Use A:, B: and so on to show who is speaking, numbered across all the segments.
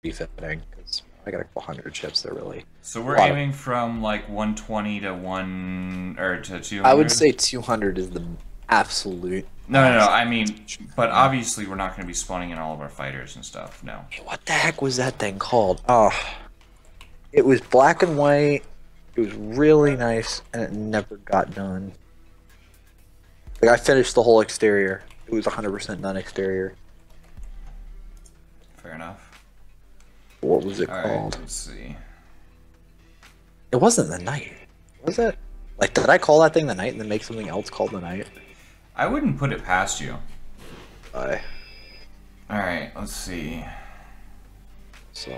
A: be fitting because I got a couple hundred ships. They're really
B: So
A: a
B: we're
A: lot of.
B: aiming from like 120 to one or to
A: I would
B: 200.
A: say 200 is the absolute
B: No.
A: max.
B: I mean, but
A: Yeah.
B: obviously we're not going to be spawning in all of our fighters and stuff. No.
A: Hey, what the heck was that thing called? Oh, it was black and white. It was really nice, and it never got done. Like I finished the whole exterior. It was 100% done exterior.
B: Fair enough.
A: What was it
B: All right.
A: called?
B: Let's see.
A: It wasn't the night, was it? Like, did I call that thing the night and then make something else called the night?
B: I wouldn't put it past you.
A: I
B: All right. Let's see.
A: so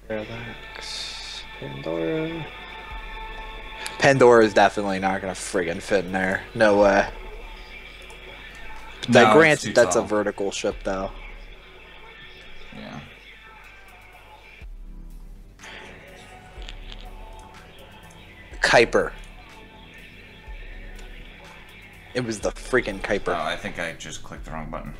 A: Parallax Pandora. Pandora is definitely not gonna friggin' fit in there. No way. That
B: No, it's too
A: granted, that's a
B: tall.
A: vertical ship though.
B: Yeah.
A: Kuiper. It was the freaking
B: Oh,
A: Kuiper.
B: I think I just clicked the wrong button.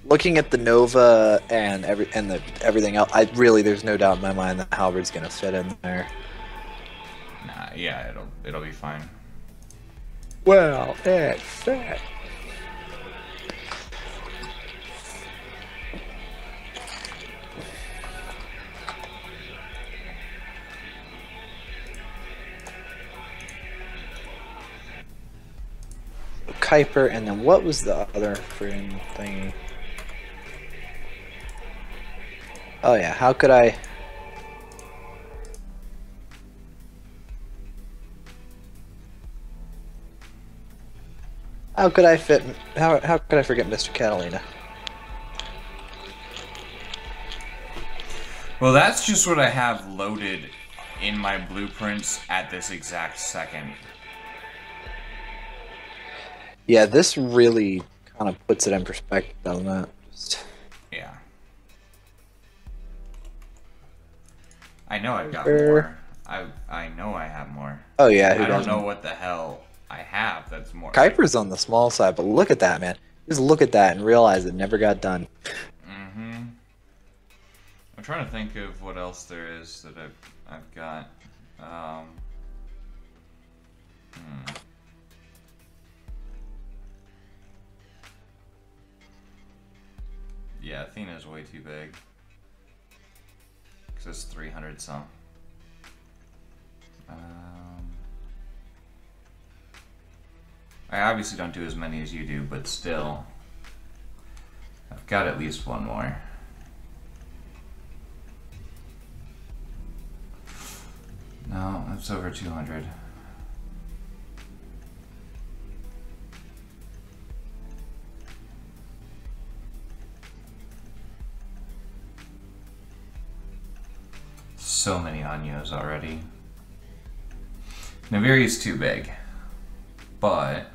A: Looking at the Nova and everything else, there's no doubt in my mind that Halberd's gonna fit in there.
B: Nah. Yeah. It'll be fine.
A: Well, it's fit. Kuiper, and then what was the other freaking thingy? Oh yeah, how could I? How could I fit? How could I forget Mr. Catalina?
B: Well, that's just what I have loaded in my blueprints at this exact second.
A: Yeah, this really kind of puts it in perspective, doesn't it?
B: Yeah. I know I've got
A: Kuiper.
B: more. I know I have more.
A: Oh yeah, who
B: I don't know
A: doesn't?
B: what the hell I have that's more. Like,
A: Kuiper's on the small side, but look at that, man. Just look at that and realize it never got done.
B: mm-hmm. I'm trying to think of what else there is that I've got. Hmm. Yeah, Athena's way too big. Because it's 300 some. I obviously don't do as many as you do, but still. I've got at least one more. No, that's over 200. So many Anyos already. Naviri's too big. But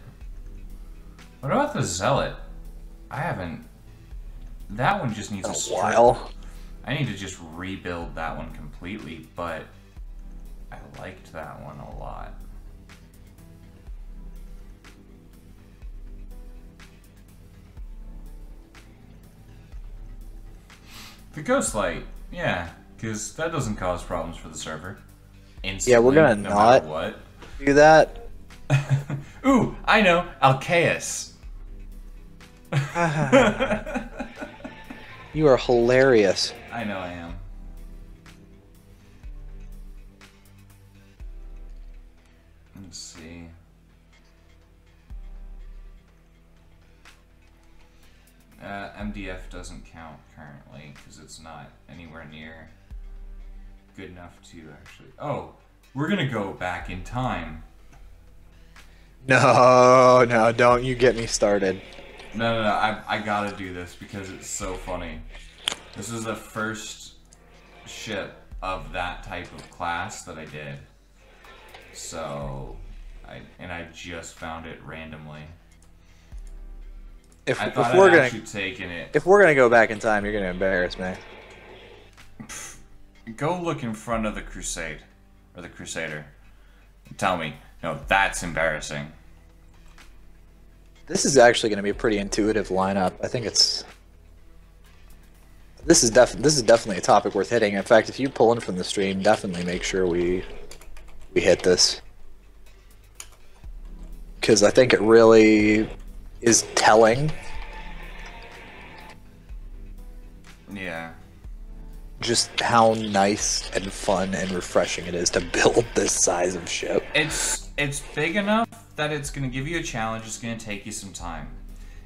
B: what about the Zealot? I haven't. That one just needs
A: In
B: a
A: a
B: strip.
A: while.
B: I need to just rebuild that one completely, but I liked that one a lot. The Ghost Light, yeah, because that doesn't cause problems for the server.
A: Yeah, we're
B: Instantly,
A: gonna
B: no
A: not
B: matter what.
A: do that.
B: Ooh, I know, Alcaeus.
A: You are hilarious.
B: I know I am. Let's see. MDF doesn't count currently because it's not anywhere near good enough to actually. Oh, we're gonna go back in time.
A: No, no, don't you get me started.
B: No. I gotta do this because it's so funny. This is the first ship of that type of class that I did. So, I just found it randomly.
A: If
B: I thought
A: we're
B: I'd
A: gonna
B: actually taken it.
A: if we're gonna go back in time, you're gonna embarrass me.
B: Go look in front of the Crusade, or the Crusader. Tell me, no, that's embarrassing.
A: This is actually going to be a pretty intuitive lineup. I think it's. This is definitely a topic worth hitting. In fact, if you pull in from the stream, definitely make sure we hit this, because I think it really is telling.
B: Yeah.
A: Just how nice and fun and refreshing it is to build this size of ship.
B: It's big enough that it's going to give you a challenge. It's going to take you some time.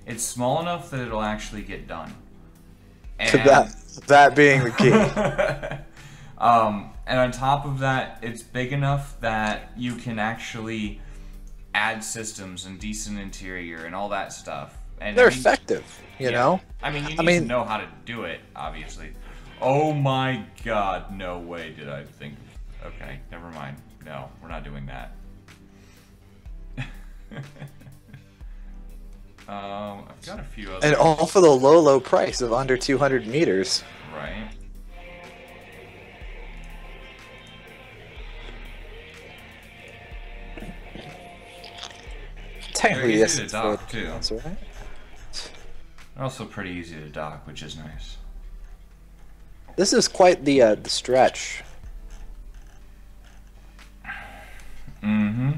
B: It's small enough that it'll actually get done. And
A: that being the key.
B: And on top of that, it's big enough that you can actually add systems and decent interior and all that stuff. And
A: they're effective, you know?
B: I mean, you need to know how to do it, obviously. Oh my god, no way did I think... Okay, never mind. No, we're not doing that. I've got a few other...
A: And all for the low price of under 200 meters.
B: Right.
A: Technically,
B: yes, it's dock too.
A: That's right.
B: They're also pretty easy to dock, which is nice.
A: This is quite the stretch.
B: Mm-hmm.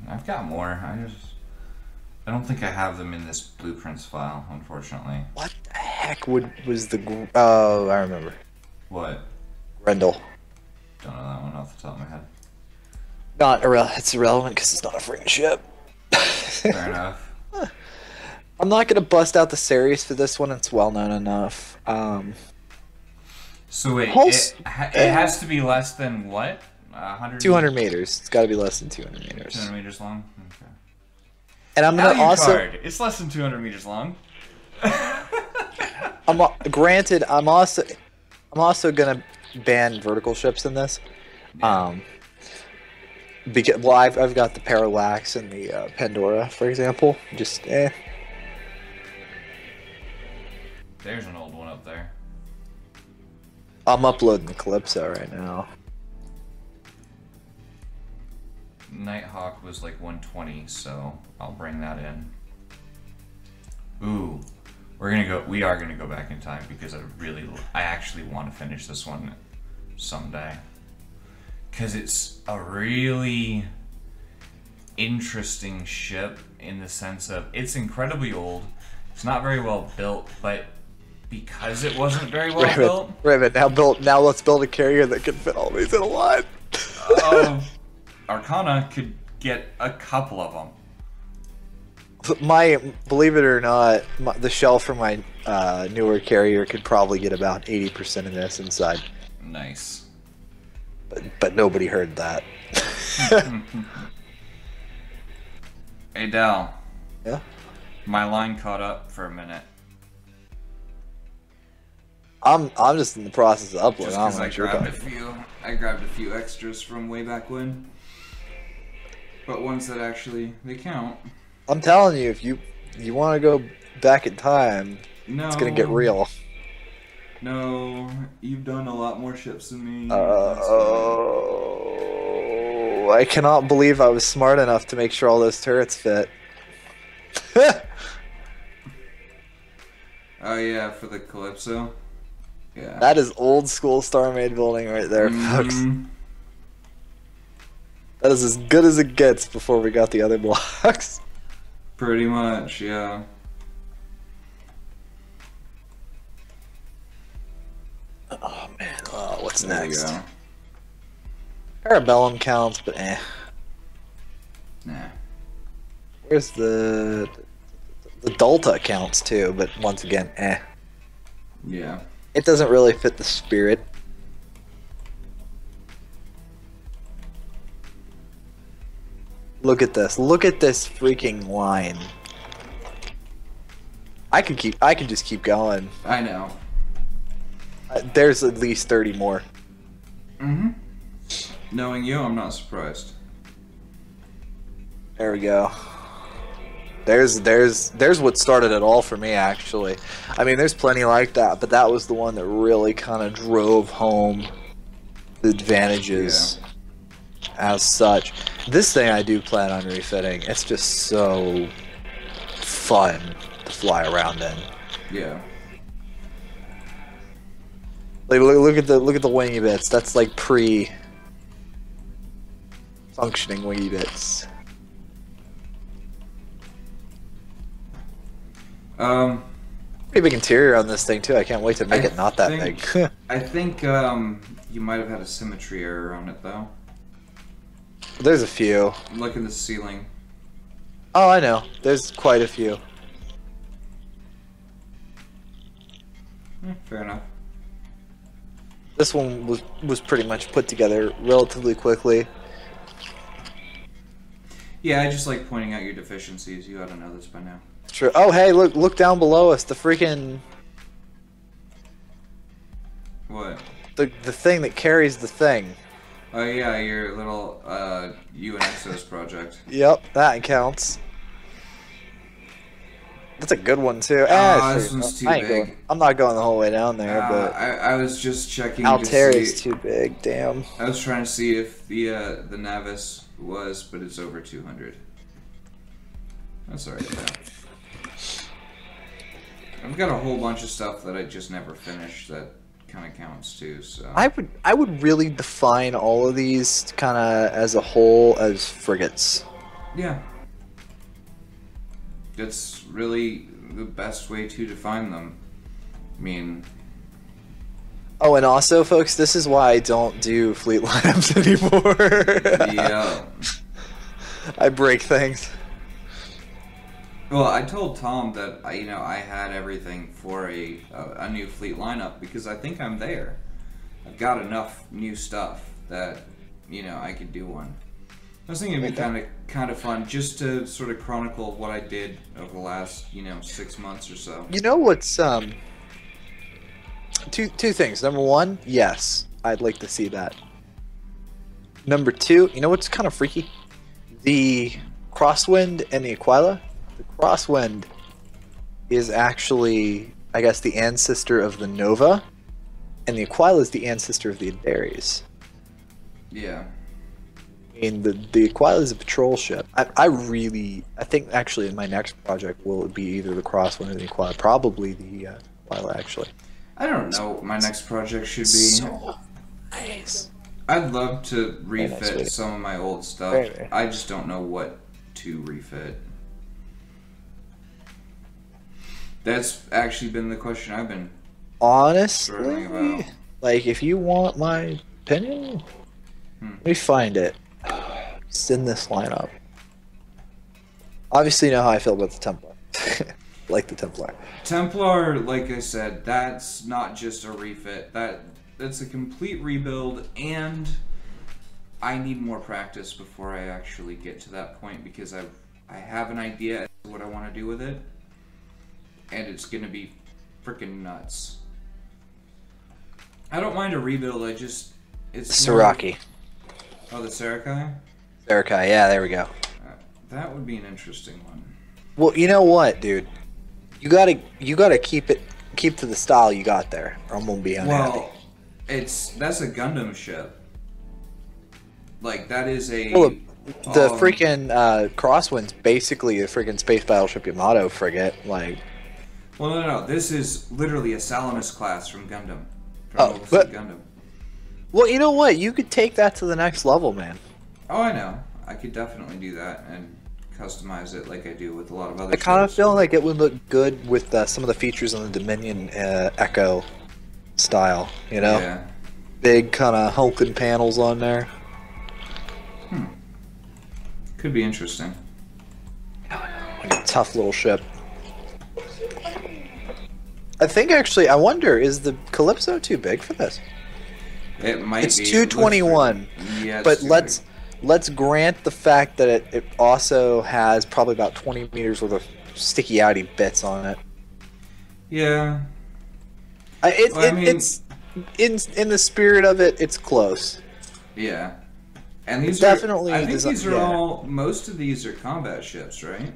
B: I've got more. I don't think I have them in this blueprints file, unfortunately.
A: What the heck was the... Oh, I remember.
B: What?
A: Grendel.
B: Don't know that one off the top of my head.
A: It's irrelevant because it's not a freaking ship.
B: Fair enough.
A: I'm not gonna bust out the series for this one. It's well known enough.
B: So wait, it has to be less than what?
A: 200 meters. It's got to be less than 200 meters.
B: 200 meters long. Okay.
A: And I'm gonna also.
B: It's less than 200 meters long.
A: Granted, I'm also gonna ban vertical ships in this.
B: Yeah.
A: Because I've got the Parallax and the Pandora, for example. Just
B: There's an old one up there.
A: I'm uploading the Calypso right now.
B: Nighthawk was like 120, so I'll bring that in. Ooh, we are gonna go back in time because I actually want to finish this one someday. Because it's a really interesting ship in the sense of it's incredibly old. It's not very well built, but because it wasn't very well built.
A: Raven, now let's build a carrier that can fit all these in a line.
B: Arcana could get a couple of them.
A: Believe it or not, the shell for my newer carrier could probably get about 80% of this inside.
B: Nice.
A: But nobody heard that.
B: Hey Dal.
A: Yeah?
B: My line caught up for a minute.
A: I'm just in the process of uploading.
B: Just because I grabbed a few extras from way back when. But ones that actually they count.
A: I'm telling you, if you want to go back in time, it's gonna get real.
B: No, you've done a lot more ships than me.
A: Oh, I cannot believe I was smart enough to make sure all those turrets fit.
B: Oh yeah, for the Calypso. Yeah.
A: That is old school Starmade building right there, folks. That is as good as it gets before we got the other blocks.
B: Pretty much, yeah.
A: Oh man, what's next?
B: Go.
A: Parabellum counts, but eh.
B: Nah.
A: Where's the Delta counts too, but once again, eh.
B: Yeah.
A: It doesn't really fit the spirit. Look at this. Look at this freaking line. I could just keep going.
B: I know.
A: There's at least 30 more.
B: Mm-hmm. Knowing you, I'm not surprised.
A: There we go. There's what started it all for me, actually. I mean, there's plenty like that, but that was the one that really kind of drove home the advantages as such. This thing I do plan on refitting. It's just so fun to fly around in.
B: Yeah.
A: Like look at the wingy bits. That's like pre-functioning wingy bits. Pretty big interior on this thing too. I can't wait to make it not that big.
B: I think you might have had a symmetry error on it though.
A: There's a few.
B: Look in the ceiling.
A: Oh, I know. There's quite a few.
B: Fair enough.
A: This one was pretty much put together relatively quickly.
B: Yeah, I just like pointing out your deficiencies. You ought to know this by now.
A: True. Oh, hey, look down below us. The freaking
B: What?
A: the thing that carries the thing.
B: Oh yeah, your little you and Exos project.
A: Yep, that counts. That's a good one too.
B: This one's too big.
A: I'm not going the whole way down there, but
B: I was just checking.
A: Altair's too big. Damn.
B: I was trying to see if the Navis was, but it's over 200. That's alright though. I've got a whole bunch of stuff that I just never finished that kind of counts too. So
A: I would really define all of these kind of as a whole as frigates.
B: Yeah. That's really the best way to define them. I mean...
A: Oh, and also, folks, this is why I don't do fleet lineups anymore.
B: Yeah.
A: I break things.
B: Well, I told Tom that I had everything for a new fleet lineup because I think I'm there. I've got enough new stuff that I could do one. I was thinking it'd be kind of fun just to sort of chronicle what I did over the last 6 months or so.
A: You know what's two things. Number one, yes, I'd like to see that. Number two, you know what's kind of freaky? The Crosswind and the Aquila. The Crosswind is actually, I guess, the ancestor of the Nova, and the Aquila is the ancestor of the Andares.
B: Yeah.
A: I mean, the Aquila is a patrol ship. I think actually in my next project will be either the Crosswind or the Aquila. Probably the Aquila, actually.
B: I don't know what my next project should be.
A: So nice.
B: I'd love to refit
A: nice,
B: some of my old stuff.
A: Very.
B: I just don't know what to refit. That's actually been the question I've been
A: honestly
B: about.
A: Like, if you want my opinion, let me find it. It's in this lineup. Obviously, you know how I feel about the Templar. Like the Templar.
B: Templar, like I said, that's not just a refit. That's a complete rebuild, and I need more practice before I actually get to that point because I have an idea as to what I want to do with it, and it's gonna be freaking nuts. I don't mind a rebuild. It's
A: Siraki.
B: Oh, the Sarakai?
A: Sarakai, yeah, there we go.
B: That would be an interesting one.
A: Well, you know what, dude? You gotta keep to the style you got there, or I'm gonna be unhappy.
B: Well, that's a Gundam ship. Like, that is a...
A: Well, the freaking Crosswind's basically a freaking Space Battleship Yamato frigate, like...
B: Well, no. This is literally a Salamis class from Gundam.
A: But
B: Gundam.
A: Well, you know what? You could take that to the next level, man.
B: Oh, I know. I could definitely do that and customize it like I do with a lot of other
A: I kind of
B: ships.
A: feel like it would look good with some of the features on the Dominion Echo style, you know?
B: Yeah.
A: Big kind of hulking panels on there.
B: Could be interesting.
A: Like a tough little ship. I think actually, I wonder, is the Calypso too big for this?
B: It might be.
A: It's 221.
B: Yeah,
A: but let's grant the fact that it also has probably about 20 meters worth of sticky outy bits on it.
B: Yeah.
A: It's in the spirit of it, it's close.
B: Yeah. And these
A: definitely.
B: I think these are all. Most of these are combat ships, right?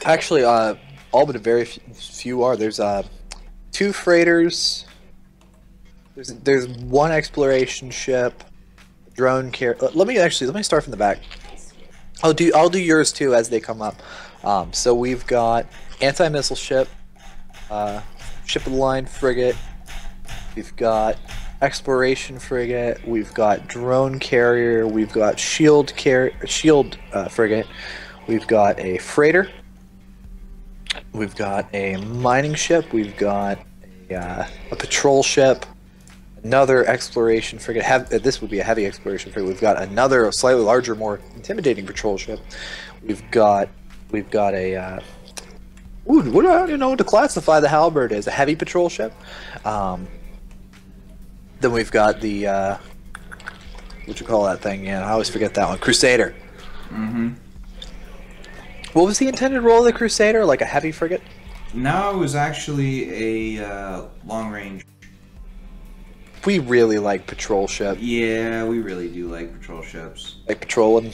A: Actually, all but a very few are. There's 2 freighters. There's one exploration ship, drone carrier. Let me start from the back. I'll do yours too as they come up. So we've got anti-missile ship, ship of the line frigate. We've got exploration frigate. We've got drone carrier. We've got shield frigate. We've got a freighter. We've got a mining ship. We've got a patrol ship. Another exploration frigate. This would be a heavy exploration frigate. We've got another slightly larger, more intimidating patrol ship. We've got a what do I even know to classify the Halberd as? A heavy patrol ship. Then we've got the what you call that thing? Yeah, I always forget that one. Crusader.
B: Mm-hmm.
A: What was the intended role of the Crusader? Like a heavy frigate?
B: No, it was actually a long range.
A: We really like patrol ship.
B: Yeah, we really do like patrol ships.
A: Like patrolling.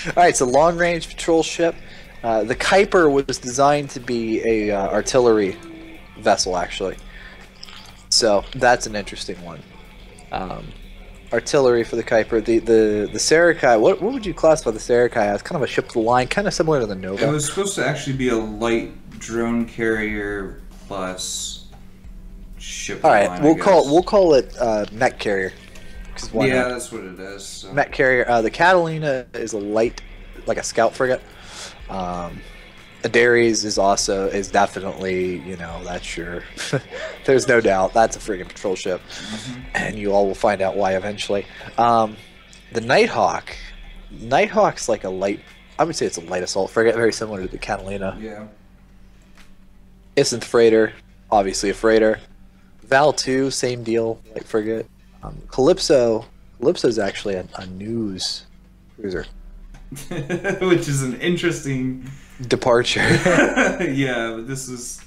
A: Alright, so long range patrol ship. The Kuiper was designed to be a artillery vessel, actually. So that's an interesting one. Artillery for the Kuiper. The Sarakai, what would you classify the Sarakai as? Kind of a ship of the line, kind of similar to the Nova.
B: It was supposed to actually be a light drone carrier plus ship.
A: All right,
B: line,
A: we'll call it mech carrier.
B: Yeah, that's what it is. So.
A: Mech carrier. The Catalina is a light, like a scout frigate. Adares is definitely, you know, that's your. There's no doubt that's a friggin' patrol ship, and you all will find out why eventually. The Nighthawk. Nighthawk's like a light. I would say it's a light assault frigate, very similar to the Catalina.
B: Yeah.
A: Isn't freighter, obviously a freighter. Val 2, same deal, light frigate. Calypso's actually a news cruiser.
B: Which is an interesting
A: departure.
B: Yeah, but this is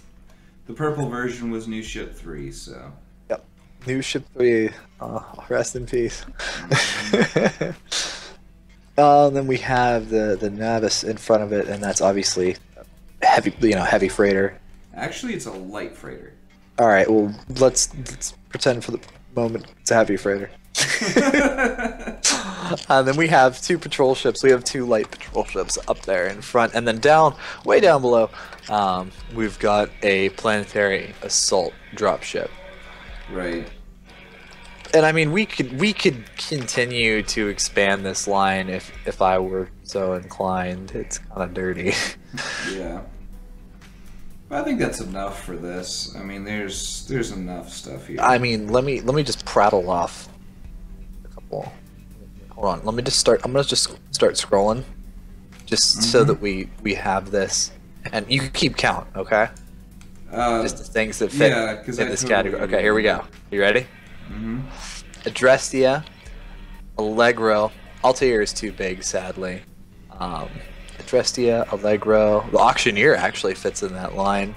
B: the purple version was New Ship 3, so.
A: Yep. New Ship 3. Rest in peace. Then we have the Navis in front of it, and that's obviously heavy freighter.
B: Actually, it's a light freighter.
A: All right. Well, let's pretend for the moment it's a heavy freighter. And then we have two patrol ships. We have two light patrol ships up there in front, and then way down below, we've got a planetary assault dropship.
B: Right.
A: And I mean, we could continue to expand this line if I were so inclined. It's kind of dirty.
B: Yeah. I think that's enough for this. I mean, there's enough stuff here.
A: I mean, let me just prattle off a couple. Hold on, let me just start. I'm gonna just start scrolling, just so that we have this, and you can keep count, okay? Just the things that fit in this category. Okay, here we go. You ready? Adrestia, Allegro. Altair is too big, sadly. Adrestia, Allegro. The Auctioneer actually fits in that line.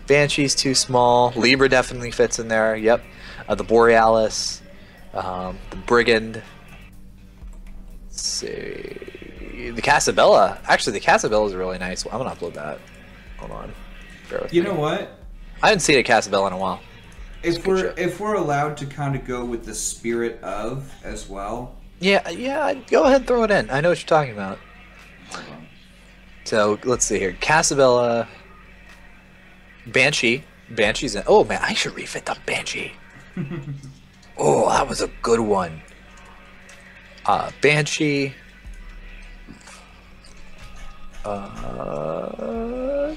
A: Banshee's too small. Libra definitely fits in there. Yep. The Borealis, the Brigand. Let's see. The Casabella. Actually, the Casabella is a really nice one. I'm gonna upload that. Hold on.
B: You know what?
A: I haven't seen a Casabella in a while.
B: If we're allowed to kind of go with the spirit of as well.
A: Yeah, go ahead and throw it in. I know what you're talking about. So, let's see here. Casabella. Banshee. Banshee's in. Oh, man, I should refit the Banshee. Oh, that was a good one. Banshee.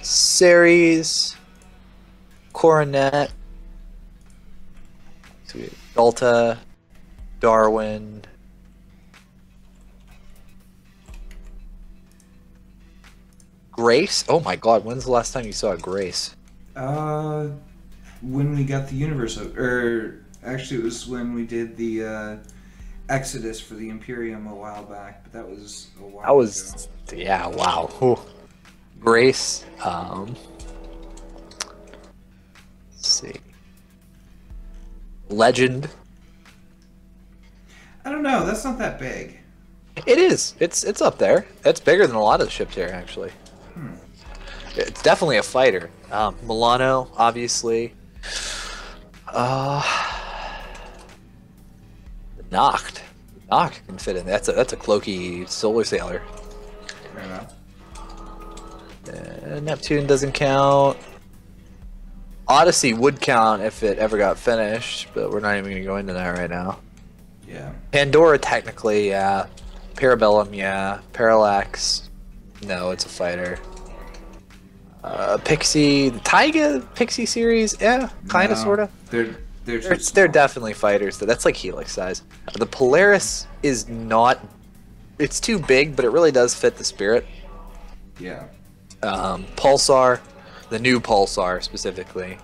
A: Ceres. Coronet. Delta. Darwin. Grace? Oh my god, when's the last time you saw a Grace?
B: When we got the universe, or actually it was when we did the Exodus for the Imperium a while back, but that was a while ago.
A: Yeah, wow. Ooh. Grace, let's see. Legend.
B: I don't know, that's not that big.
A: It is. It's up there. It's bigger than a lot of the ships here, actually. It's definitely a fighter. Milano, obviously. Knocked. Knocked can fit in. That's a cloaky solar sailor.
B: Fair enough.
A: Neptune doesn't count. Odyssey would count if it ever got finished, but we're not even going to go into that right now.
B: Yeah.
A: Pandora, technically, yeah. Parabellum, yeah. Parallax, no, it's a fighter. Pixie, the Taiga Pixie series, yeah, kind of, sort of. They're definitely fighters. That's like Helix size. The Polaris is not. It's too big, but it really does fit the spirit.
B: Yeah.
A: Pulsar, the new Pulsar specifically.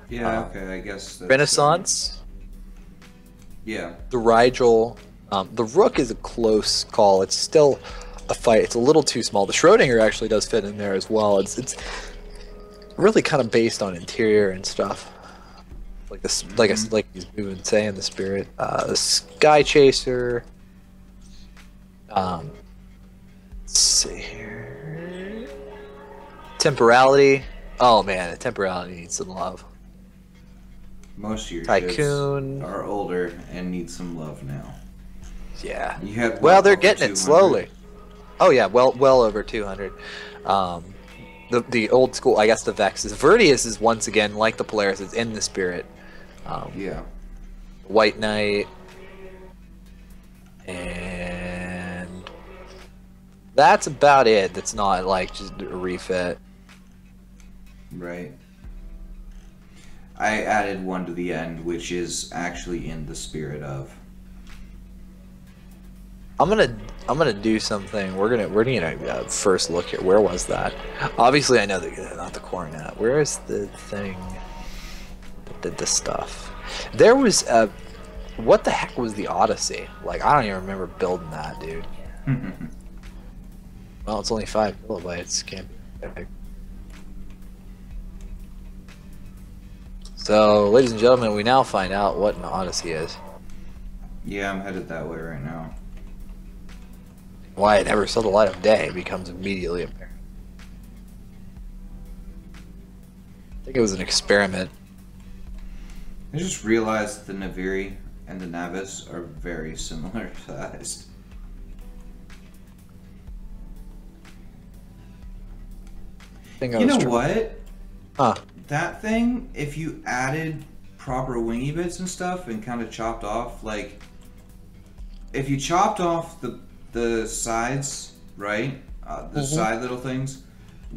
B: Yeah. Okay. I guess. That's,
A: Renaissance.
B: Yeah.
A: The Rigel. The Rook is a close call. It's still a fight. It's a little too small. The Schrodinger actually does fit in there as well. It's really kind of based on interior and stuff. Like this, like we've been saying, the spirit. The Sky Chaser. Let's see here. Temporality. Oh man, the Temporality needs some love.
B: Most of your
A: Tycoon
B: ships are older and need some love now.
A: Yeah.
B: You have
A: well, they're getting it slowly. Oh yeah, well over 200. The old school, I guess, the Vexes. Vertius is once again like the Polaris, is in the spirit.
B: Yeah.
A: White Knight, and that's about it. That's not like just a refit.
B: Right. I added one to the end, which is actually in the spirit of.
A: I'm gonna do something. We're gonna first look here. Where was that? Obviously, I know that not the Coronet. Where is the thing that did this stuff? There was a. What the heck was the Odyssey? Like, I don't even remember building that, dude. Well, it's only 5 kilobytes. Can't be epic. So, ladies and gentlemen, we now find out what an Odyssey is.
B: Yeah, I'm headed that way right now.
A: Why it never saw the light of day becomes immediately apparent. I think it was an experiment.
B: I just realized that the Naviri and the Navis are very similar sized. You know what?
A: Huh.
B: That thing, if you added proper wingy bits and stuff and kind of chopped off, like, if you chopped off the sides, right? The side little things,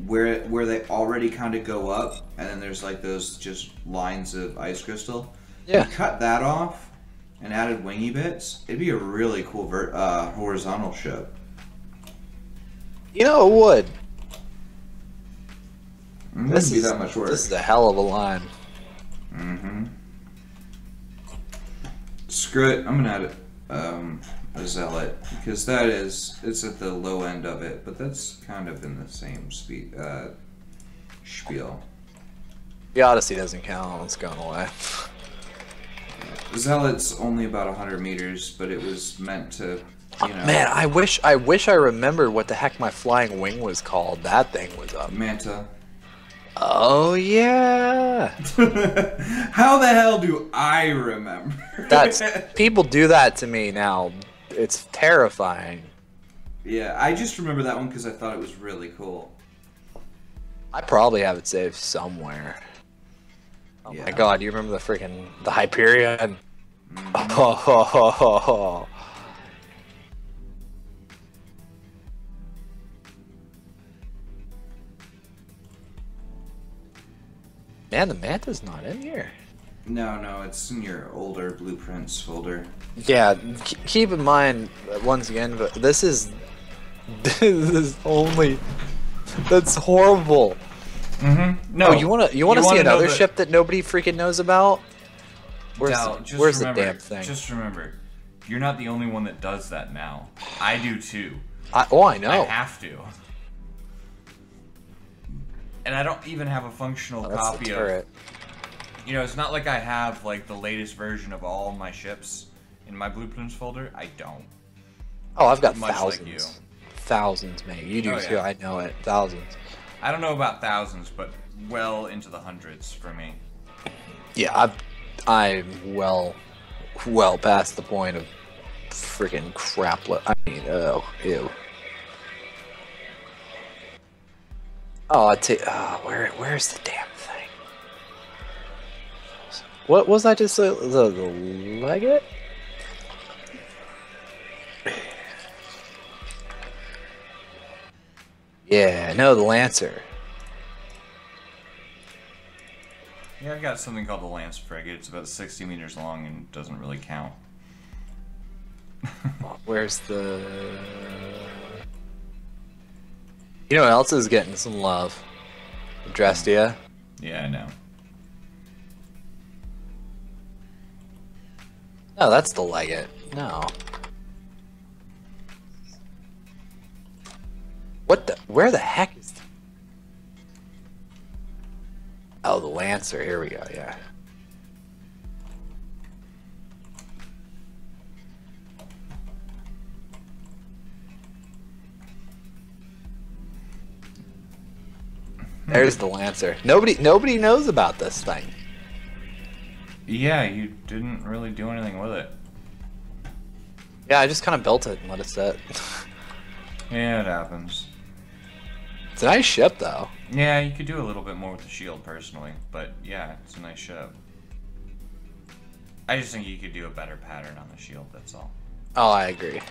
B: where they already kind of go up, and then there's like those just lines of ice crystal.
A: Yeah.
B: You cut that off and added wingy bits, it'd be a really cool horizontal ship.
A: You know, it would.
B: It wouldn't be that much work.
A: This is a hell of a line.
B: Screw it. I'm gonna add it. A Zealot, because it's at the low end of it, but that's kind of in the same spiel.
A: The Odyssey doesn't count. It's gone away.
B: Zealot's only about 100 meters, but it was meant to, you know.
A: Man, I wish I remembered what the heck my flying wing was called. That thing was up.
B: Manta.
A: Oh yeah.
B: How the hell do I remember?
A: People do that to me now. It's terrifying.
B: Yeah, I just remember that one because I thought it was really cool.
A: I probably have it saved somewhere. Oh
B: yeah.
A: My god, do you remember the Hyperion? Oh. Man, the Manta's not in here.
B: No, it's in your older blueprints folder.
A: Yeah, keep in mind, once again, but this is only. That's horrible.
B: No,
A: oh, you wanna see another ship that nobody freaking knows about? Where's the damn thing?
B: Just remember, you're not the only one that does that now. I do too.
A: I know.
B: I have to. And I don't even have a functional copy of. You know, it's not like I have like the latest version of all my ships in my blueprints folder. I don't.
A: Oh, I've got
B: much
A: thousands.
B: Like you.
A: Thousands, mate. You do too. I know it. Thousands.
B: I don't know about thousands, but well into the hundreds for me.
A: Yeah, I'm well past the point of freaking crap. I mean, oh, ew. Oh, I take. Oh, where's the damn thing? What was I just the Legate? Yeah, no, the Lancer.
B: Yeah, I got something called the Lance Frigate. It's about 60 meters long and doesn't really count.
A: Where's the... You know what else is getting some love? Drestia.
B: Yeah, I know.
A: No, that's the Legate. No. What the... Where the heck is... Oh, the Lancer. Here we go, yeah. There's the Lancer. Nobody knows about this thing.
B: Yeah, you didn't really do anything with it.
A: Yeah, I just kind of built it and let it sit.
B: Yeah, it happens.
A: It's a nice ship, though.
B: Yeah, you could do a little bit more with the shield, personally. But yeah, it's a nice ship. I just think you could do a better pattern on the shield, that's all.
A: Oh, I agree.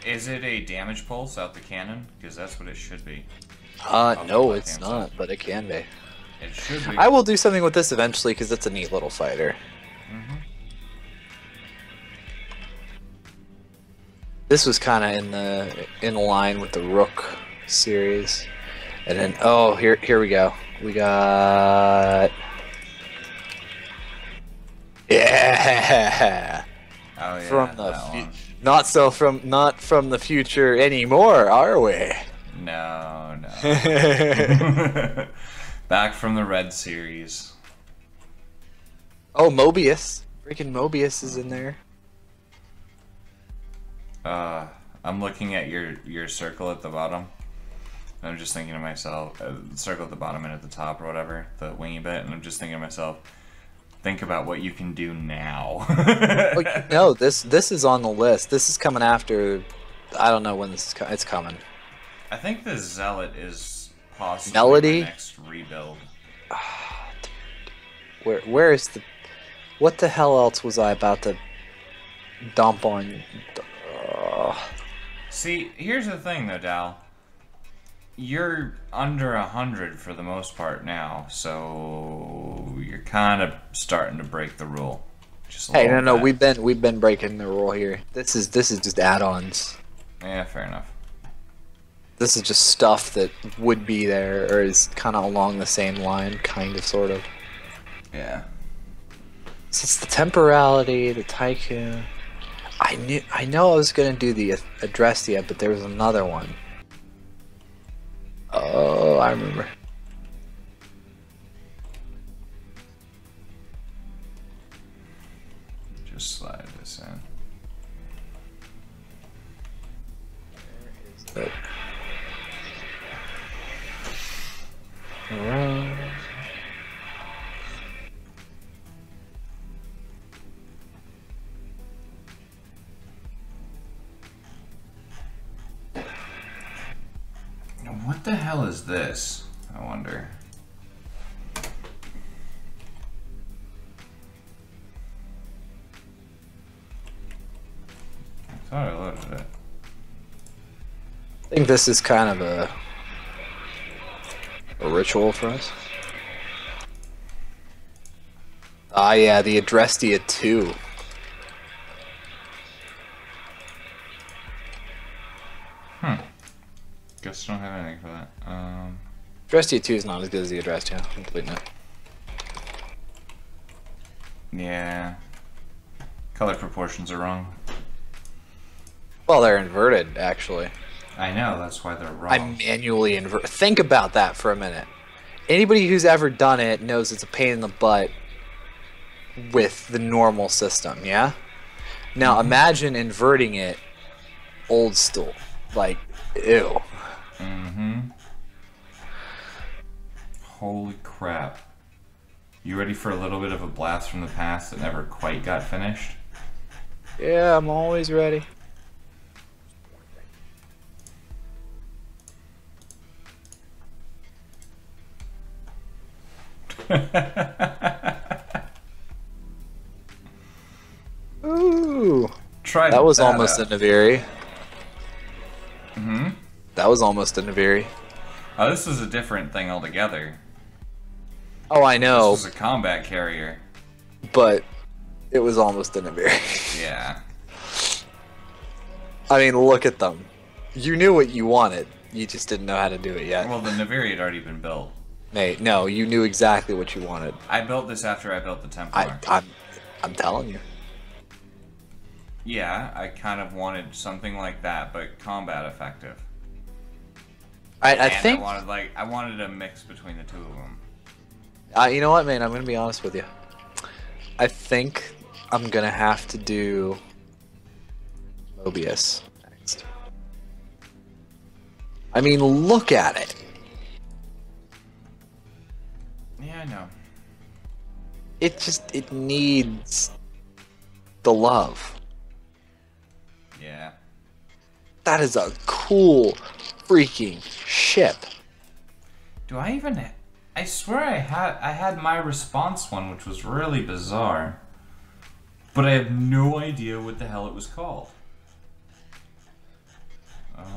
B: Is it a damage pulse out the cannon? Because that's what it should be.
A: No, it's not, but it can be.
B: It should be.
A: I will do something with this eventually because it's a neat little fighter.
B: Mm-hmm.
A: This was kind of in line with the Rook series, and then oh here we go. We got yeah.
B: Oh yeah.
A: From the not from the future anymore, are we?
B: No, no. Back from the Red series.
A: Oh, Mobius. Freaking Mobius is in there.
B: I'm looking at your circle at the bottom. And I'm just thinking to myself, circle at the bottom and at the top or whatever, the wingy bit, and I'm just thinking to myself, think about what you can do now.
A: Well, no, this is on the list. This is coming after. I don't know when this is it's coming.
B: I think the Zealot is possibly
A: Melody?
B: my next rebuild.
A: Where is the... What the hell else was I about to dump on?
B: See, here's the thing though, Dal. You're under 100 for the most part now, so you're kind of starting to break the rule. Just a
A: Hey,
B: little
A: no,
B: bit.
A: we've been breaking the rule here. This is just add-ons.
B: Yeah, fair enough.
A: This is just stuff that would be there or is kind of along the same line, kind of, sort of.
B: Yeah.
A: So it's the temporality, the tycoon. I know I was gonna do the Adrestia, but there was another one. Oh, I remember.
B: Just slide this in.
A: Where is it? Around.
B: What the hell is this? I wonder. I thought I loaded it.
A: I think this is kind of a ritual for us. Ah, yeah, the Adrestia 2.
B: Guess I don't have anything for that.
A: Adrestia 2 is not as good as the Adrestia. Completely.
B: Yeah. Color proportions are wrong.
A: Well, they're inverted, actually.
B: I know, that's why they're wrong.
A: I manually invert. Think about that for a minute. Anybody who's ever done it knows it's a pain in the butt with the normal system, yeah? Now imagine inverting it old school. Like, ew.
B: Mm-hmm. Holy crap. You ready for a little bit of a blast from the past that never quite got finished?
A: Yeah, I'm always ready. Ooh.
B: Try
A: That was almost a Naviri.
B: Mm-hmm.
A: That was almost a Naviri.
B: Oh, this is a different thing altogether.
A: Oh, I know.
B: This was a combat carrier.
A: But it was almost a Naviri.
B: Yeah.
A: I mean, look at them. You knew what you wanted. You just didn't know how to do it yet.
B: Well, the Naviri had already been built.
A: Nate, no, you knew exactly what you wanted.
B: I built this after I built the Templar.
A: I'm telling you.
B: Yeah, I kind of wanted something like that, but combat effective.
A: I think
B: I wanted a mix between the two of them.
A: You know what, man? I'm gonna be honest with you. I think I'm gonna have to do Mobius next. I mean, look at it.
B: Yeah, I know.
A: It needs the love.
B: Yeah.
A: That is a cool freaking ship.
B: Do I even? I swear I had my response one, which was really bizarre. But I have no idea what the hell it was called. What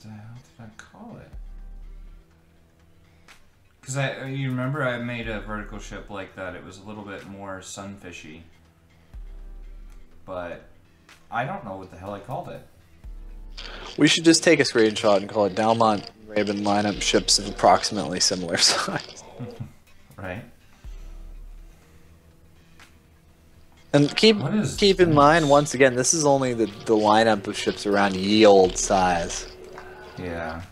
B: the hell did I call it? Because you remember I made a vertical ship like that. It was a little bit more sunfishy. But I don't know what the hell I called it.
A: We should just take a screenshot and call it Dalmont Raven lineup ships of approximately similar size.
B: Right.
A: And keep in mind, once again, this is only the lineup of ships around yield size.
B: Yeah.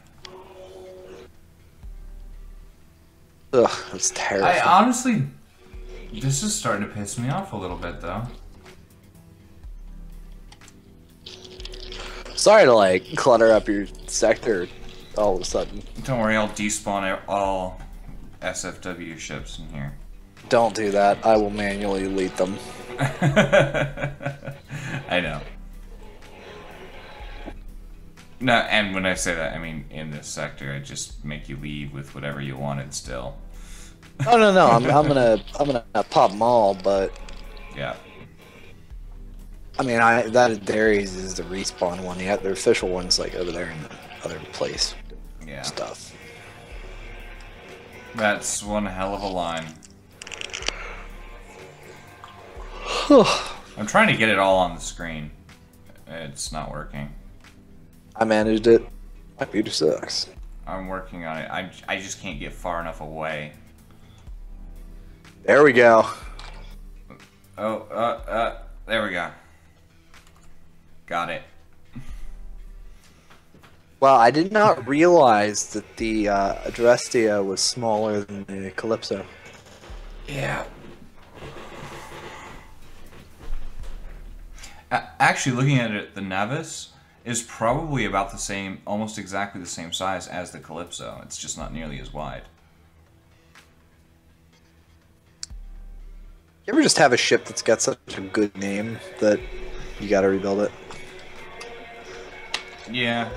A: Ugh, that's terrible.
B: I honestly, this is starting to piss me off a little bit, though.
A: Sorry to like clutter up your sector all of a sudden.
B: Don't worry, I'll despawn all SFW ships in here.
A: Don't do that. I will manually delete them.
B: I know. No, and when I say that, I mean in this sector. I just make you leave with whatever you wanted still.
A: Oh no, I'm gonna pop them all, but
B: yeah.
A: I mean, that Darius is the respawn one. Yeah, the official one's like over there in the other place.
B: Yeah.
A: Stuff.
B: That's one hell of a line. I'm trying to get it all on the screen. It's not working.
A: I managed it. My computer sucks.
B: I'm working on it. I just can't get far enough away.
A: There we go.
B: Oh, there we go. Got it.
A: Well, I did not realize that the Adrestia was smaller than the Calypso.
B: Yeah. Actually, looking at it, the Navis is probably about the same, almost exactly the same size as the Calypso. It's just not nearly as wide.
A: You ever just have a ship that's got such a good name that you gotta rebuild it?
B: Yeah.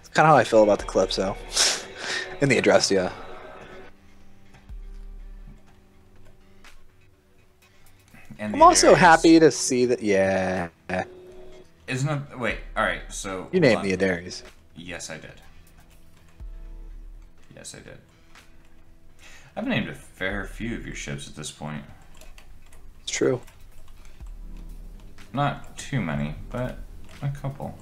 A: It's kind of how I feel about the Calypso. And the Adrestia.
B: And
A: I'm also happy to see that, yeah.
B: Isn't it? Wait, alright, so.
A: You named the Adaries.
B: Yes, I did. Yes, I did. I've named a fair few of your ships at this point.
A: It's true.
B: Not too many, but a couple.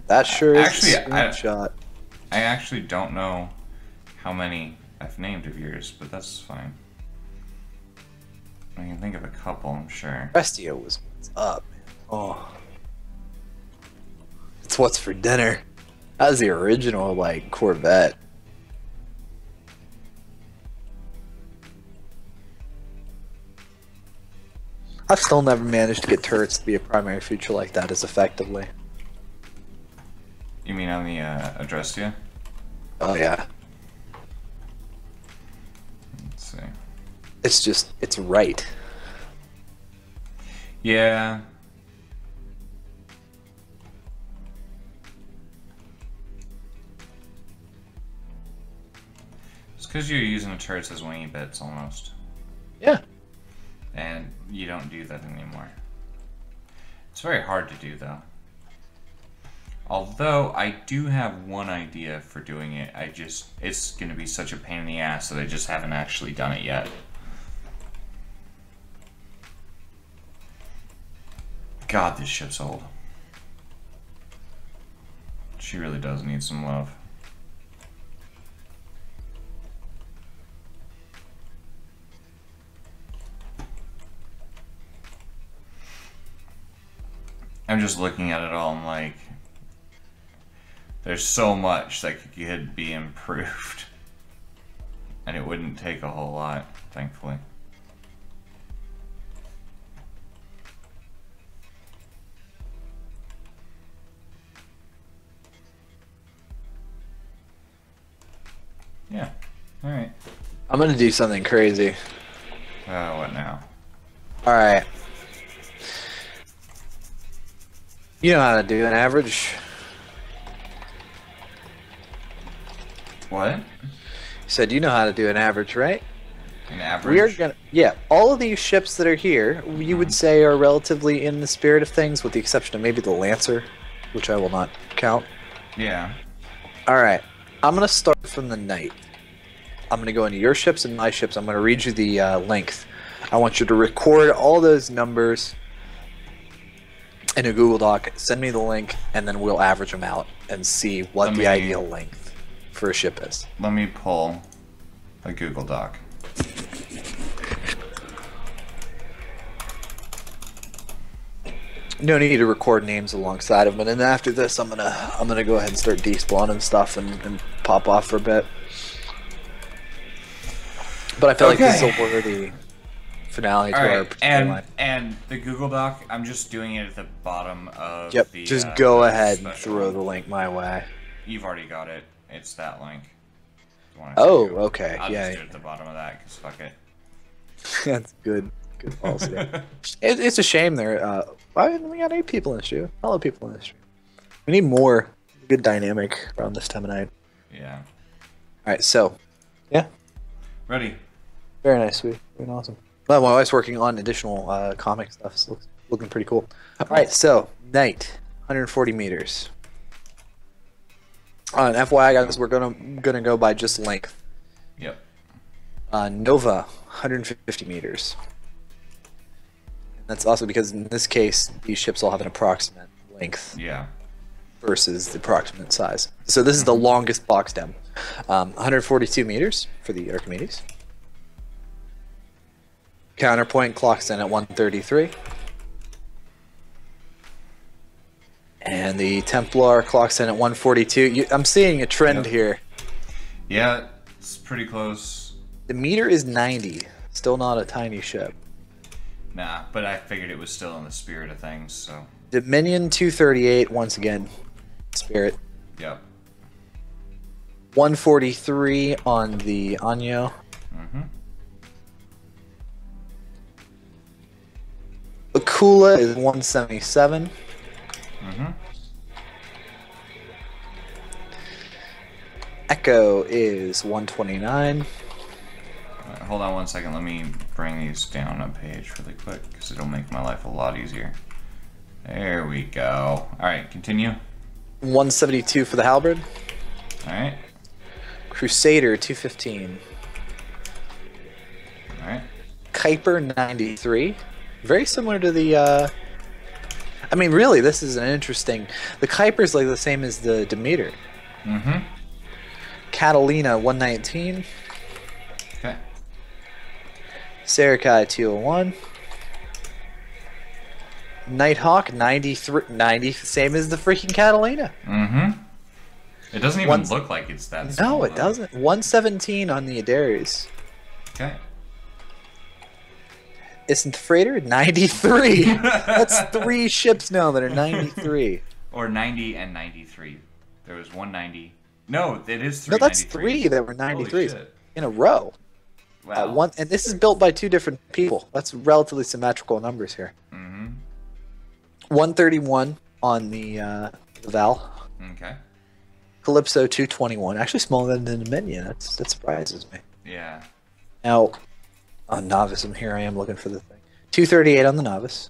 A: That sure is
B: actually,
A: a screenshot.
B: I actually don't know how many I've named of yours, but that's fine. I can think of a couple, I'm sure.
A: Adrestia was what's up, man. Oh. It's what's for dinner. That was the original, like, Corvette. I've still never managed to get turrets to be a primary feature like that as effectively.
B: You mean on the Adrestia?
A: Oh yeah.
B: Let's see.
A: It's just, it's right.
B: Yeah. It's because you're using the turrets as wingy bits almost.
A: Yeah.
B: And you don't do that anymore. It's very hard to do though. Although I do have one idea for doing it, it's going to be such a pain in the ass that I just haven't actually done it yet. God, this ship's old. She really does need some love. I'm just looking at it all and like, there's so much that could be improved. And it wouldn't take a whole lot, thankfully. Yeah, alright.
A: I'm gonna do something crazy.
B: What now?
A: Alright. You know how to do an average?
B: What?
A: You said you know how to do an average, right?
B: An average?
A: We're gonna, yeah, all of these ships that are here, you would say are relatively in the spirit of things, with the exception of maybe the Lancer, which I will not count.
B: Yeah.
A: Alright, I'm gonna start from the Knight. I'm gonna go into your ships and my ships. I'm gonna read you the length. I want you to record all those numbers in a Google Doc, send me the link, and then we'll average them out and see what the ideal length for a ship is.
B: Let me pull a Google Doc.
A: No need to record names alongside them, and then after this, I'm gonna go ahead and start despawning stuff and pop off for a bit. But I feel like this is a worthy finale to our
B: and the Google Doc, I'm just doing it at the bottom of the.
A: Just go ahead and throw the link my way.
B: You've already got it. It's that link.
A: Oh, okay.
B: I'll
A: yeah.
B: just do it at the bottom of that, because fuck it.
A: That's good. Good policy. It's a shame there. We got 8 people in this stream. Hello, people in this stream. We need more good dynamic around this time of night.
B: Yeah.
A: Alright, so. Yeah.
B: Ready.
A: Very nice, sweet. Very awesome. Well, my wife's working on additional comic stuff, so it's looking pretty cool. Alright, so, Knight, 140 meters. On FYI, guys, we're gonna go by just length.
B: Yep.
A: Nova, 150 meters. And that's also because in this case, these ships all have an approximate length.
B: Yeah.
A: Versus the approximate size. So this is the longest box stem. 142 meters for the Archimedes. Counterpoint clocks in at 133. And the Templar clocks in at 142. I'm seeing a trend here.
B: Yeah, it's pretty close.
A: The meter is 90. Still not a tiny ship.
B: Nah, but I figured it was still in the spirit of things, so.
A: Dominion 238, once again. Spirit.
B: Yep.
A: 143 on the Anyo.
B: Mm-hmm.
A: Akula is 177.
B: Mm-hmm.
A: Echo is 129.
B: Hold on one second. Let me bring these down a page really quick because it'll make my life a lot easier. There we go. All right, continue.
A: 172 for the Halberd.
B: All right.
A: Crusader 215.
B: All right.
A: Kuiper 93. Very similar to the. I mean, really, this is an interesting. The Kuiper's like the same as the Demeter.
B: Mm-hmm.
A: Catalina 119.
B: Okay.
A: Sarakai 201. Nighthawk 93, 90, same as the freaking Catalina.
B: Mm-hmm. It doesn't even look like it's that small.
A: No, it doesn't. 117 on the Adares.
B: Okay.
A: isn't the freighter 93? That's 3 ships now that are 93.
B: Or 90 and 93. There was 190. No, it is 3.
A: No, that's 3 that were 93s in a row.
B: Wow.
A: And this is built by 2 different people. That's relatively symmetrical numbers here.
B: Mm-hmm.
A: 131 on the Val.
B: Okay.
A: Calypso 221, actually smaller than the Dominion. That surprises me.
B: Yeah.
A: Now, on Novice, here I am looking for the thing. 238 on the Novice.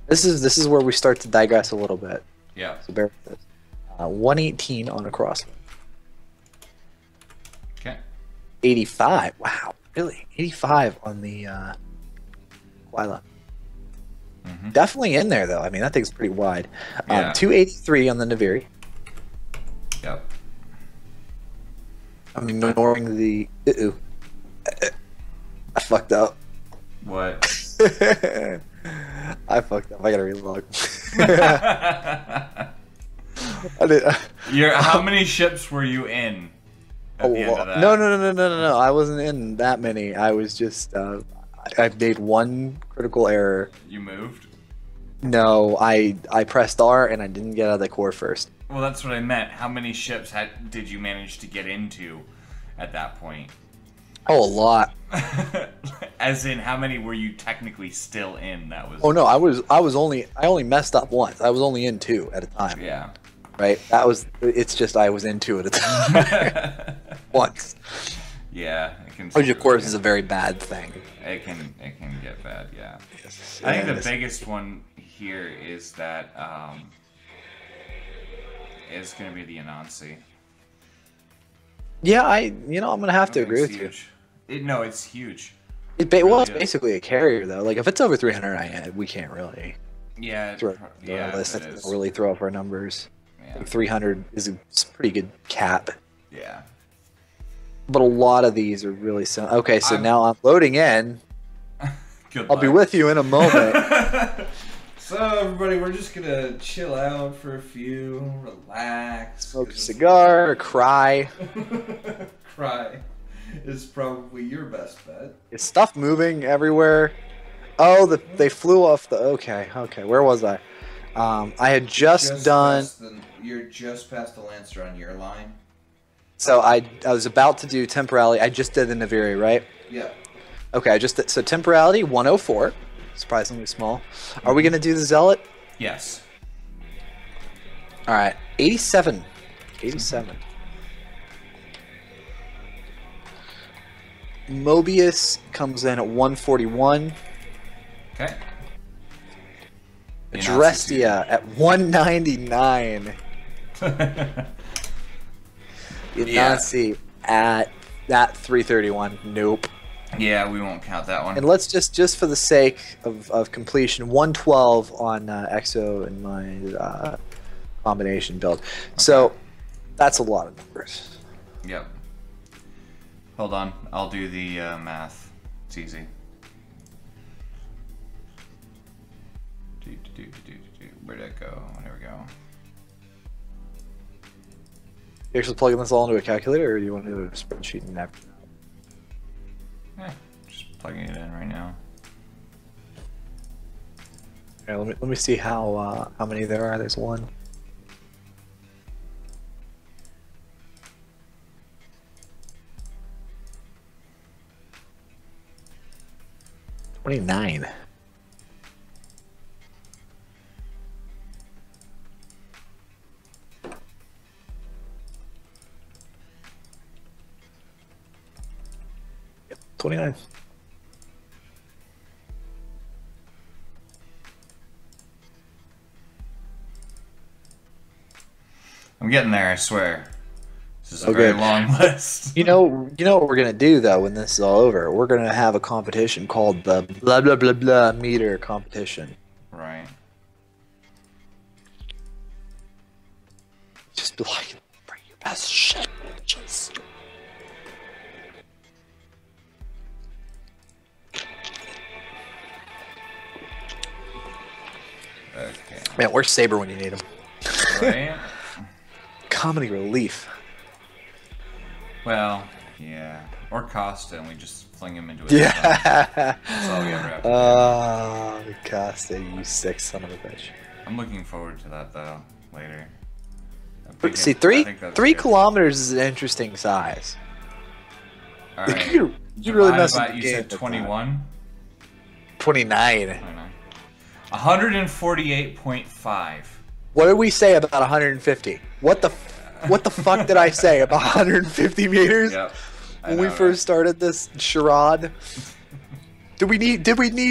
A: This is where we start to digress a little bit.
B: Yeah.
A: So bear with this. 118 on a Crosswind.
B: Okay.
A: 85. Wow, really? 85 on the Quila.
B: Mm-hmm.
A: Definitely in there though. I mean, that thing's pretty wide.
B: Yeah.
A: 283 on the Naviri.
B: Yep.
A: I'm ignoring the. I fucked up.
B: What?
A: I fucked up. I gotta relog. I did.
B: How many ships were you in at the end of that?
A: No. I wasn't in that many. I was just. I made one critical error.
B: You moved?
A: No, I pressed R and I didn't get out of the core first.
B: Well, that's what I meant. How many ships did you manage to get into at that point?
A: Oh, a lot.
B: As in, how many were you technically still in? That was.
A: Oh no, I only messed up once. I was only in 2 at a time.
B: Yeah.
A: Right. It's just I was in 2 at a time. Once.
B: Yeah, it can.
A: Which of course is a very bad thing.
B: It can get bad. Yeah.
A: Yes,
B: I think the biggest one here is that is going to be the Anansi.
A: Yeah, I'm gonna have to agree with
B: huge. No, it's huge.
A: you. It's basically a carrier though. Like if it's over 300, we can't really.
B: Yeah.
A: Throw
B: Yeah.
A: list. It doesn't really throw up our numbers.
B: Yeah.
A: Like 300 is a pretty good cap.
B: Yeah.
A: But a lot of these are really similar. Okay, so now I'm loading in. I'll be with you in a moment.
C: So everybody, we're just gonna chill out for a few, relax.
A: Smoke a cigar, cry.
C: Cry is probably your best bet.
A: Is stuff moving everywhere? Oh, they flew off the. Okay. Where was I? I had just done.
C: You're just past the Lancer on your line.
A: So I was about to do temporality. I just did the Naviri, right?
C: Yeah.
A: Okay, so temporality 104, surprisingly small. Are we gonna do the Zealot?
B: Yes.
A: All right, 87. 87. Mobius comes in at 141.
B: Okay.
A: Drestia at 199. Nazi at 331. Nope.
B: Yeah, we won't count that one.
A: And let's just for the sake of completion, 112 on Exo in my combination build. Okay. So that's a lot of numbers.
B: Yep. Hold on, I'll do the math. It's easy. Where'd it go? There we go.
A: You actually plugging this all into a calculator, or do you want to do a spreadsheet and average it out?
B: Just plugging it in right now.
A: Okay, let me see how many there are. There's 1. $29. Yep, 29.
B: I'm getting there, I swear. This is a very long list.
A: You know what we're gonna do though when this is all over? We're gonna have a competition called the blah blah blah blah meter competition.
B: Right.
A: Just be like, bring your best shit, bitches.
B: Okay.
A: Man, where's Saber when you need him?
B: Right.
A: Comedy relief.
B: Well, Yeah. Or Costa, and we just fling him into a
A: Yeah.
B: That's all we ever have to
A: Oh, Costa, you sick son of a bitch.
B: do. I'm looking forward to that, though, later.
A: See,
B: I
A: three
B: think that's good.
A: kilometers is an interesting size.
B: Alright.
A: You really
B: Divided
A: messed
B: by-
A: up the
B: You
A: game
B: said
A: with that.
B: 21?
A: 29.
B: 29. 148.5.
A: What did we say about 150? What the fuck did I say about 150 meters?
B: Yep.
A: When we first started this charade? Did we need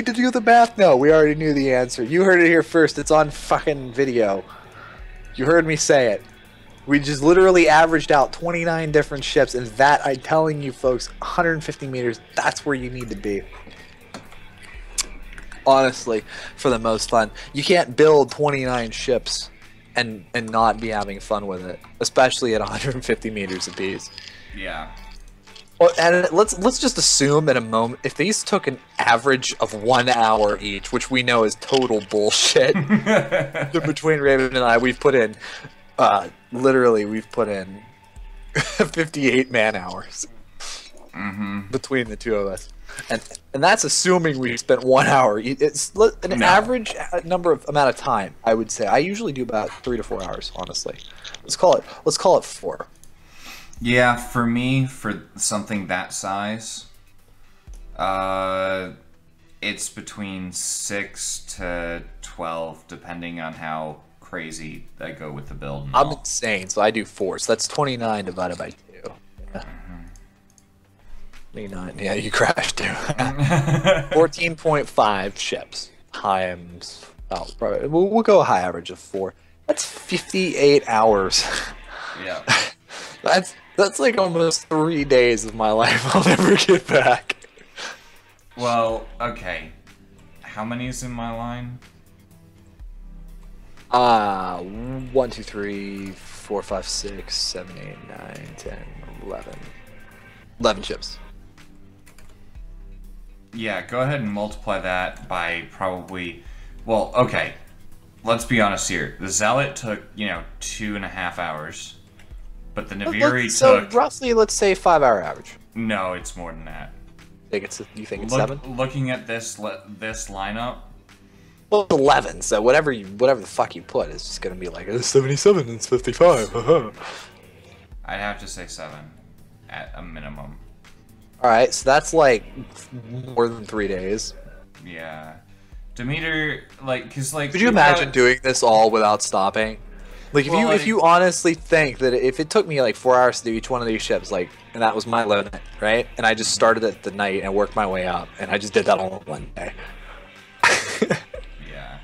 A: to do the math? No, we already knew the answer. You heard it here first. It's on fucking video. You heard me say it. We just literally averaged out 29 different ships, and that, I'm telling you folks, 150 meters, that's where you need to be. Honestly, for the most fun. You can't build 29 ships and not be having fun with it, especially at 150 meters apiece.
B: Yeah.
A: Well, and let's just assume in a moment, if these took an average of 1 hour each, which we know is total bullshit, between Raven and I, we've put in, literally, we've put in 58 man hours between the two of us, and that's assuming we spent 1 hour. It's an average amount of time. I would say I usually do about 3 to 4 hours. Honestly, let's call it 4.
B: Yeah, for me, for something that size, it's between 6 to 12, depending on how crazy I go with the build. And
A: I'm
B: all.
A: insane, so I do 4. So that's 29 divided by 2. Yeah. 29. Yeah, you crashed too. 14.5 ships times. Oh, probably, we'll go a high average of 4. That's 58 hours.
B: Yeah.
A: That's like almost 3 days of my life I'll never get back.
B: Well, okay. How many is in my line?
A: 1, 2, 3, 4, 5, 6, 7, 8, 9, 10, 11. 11 ships.
B: Yeah, go ahead and multiply that by probably... Well, okay. Let's be honest here. The Zealot took, 2.5 hours. But the Naviri
A: So
B: took...
A: roughly, let's say 5 hour average.
B: No, it's more than that.
A: You think it's 7?
B: Looking at this lineup...
A: Well, 11, so whatever the fuck you put is just gonna be like, it's 77 and it's 55.
B: I'd have to say 7 at a minimum.
A: Alright, so that's like more than 3 days.
B: Yeah. Demeter, cause
A: Could you imagine doing this all without stopping? Like, if you honestly think that if it took me like 4 hours to do each one of these ships, and that was my limit, right? And I just started at the night and worked my way up, and I just did that all in one day.
B: Yeah.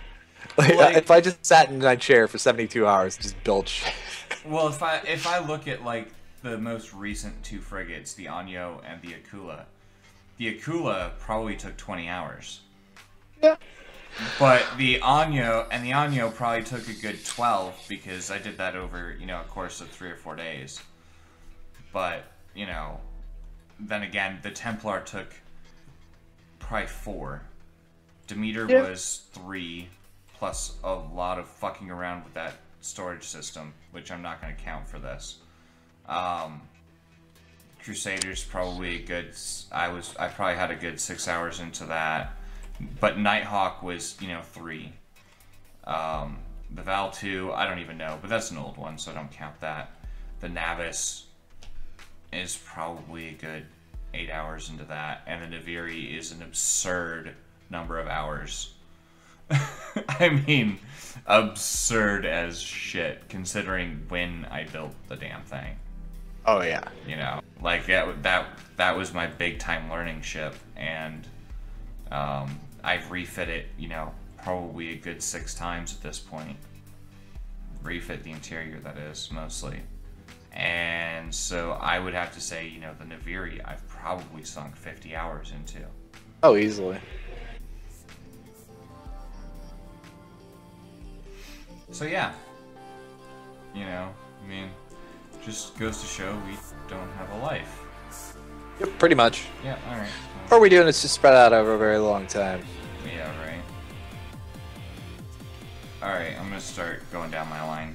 A: If I just sat in my chair for 72 hours and just built shit.
B: Well, if I look at the most recent 2 frigates, the Anyo and the Akula probably took 20 hours.
A: Yeah.
B: But the Anyo probably took a good 12 because I did that over, a course of 3 or 4 days. But, then again, the Templar took probably 4. Demeter was 3, plus a lot of fucking around with that storage system, which I'm not going to count for this. Crusaders probably a good... I probably had a good 6 hours into that. But Nighthawk was, 3. The Val 2, I don't even know, but that's an old one, so I don't count that. The Navis is probably a good 8 hours into that, and the Naviri is an absurd number of hours. I mean, absurd as shit, considering when I built the damn thing.
A: Oh yeah.
B: That was my big time learning ship, and I've refit it, probably a good 6 times at this point. Refit the interior, that is, mostly. And so I would have to say, the Naviri I've probably sunk 50 hours into.
A: Oh, easily.
B: So yeah. Just goes to show we don't have a life.
A: Yep, pretty much.
B: Yeah, alright.
A: What we're doing is just spread out over a very long time.
B: Yeah, right. Alright, I'm gonna start going down my line.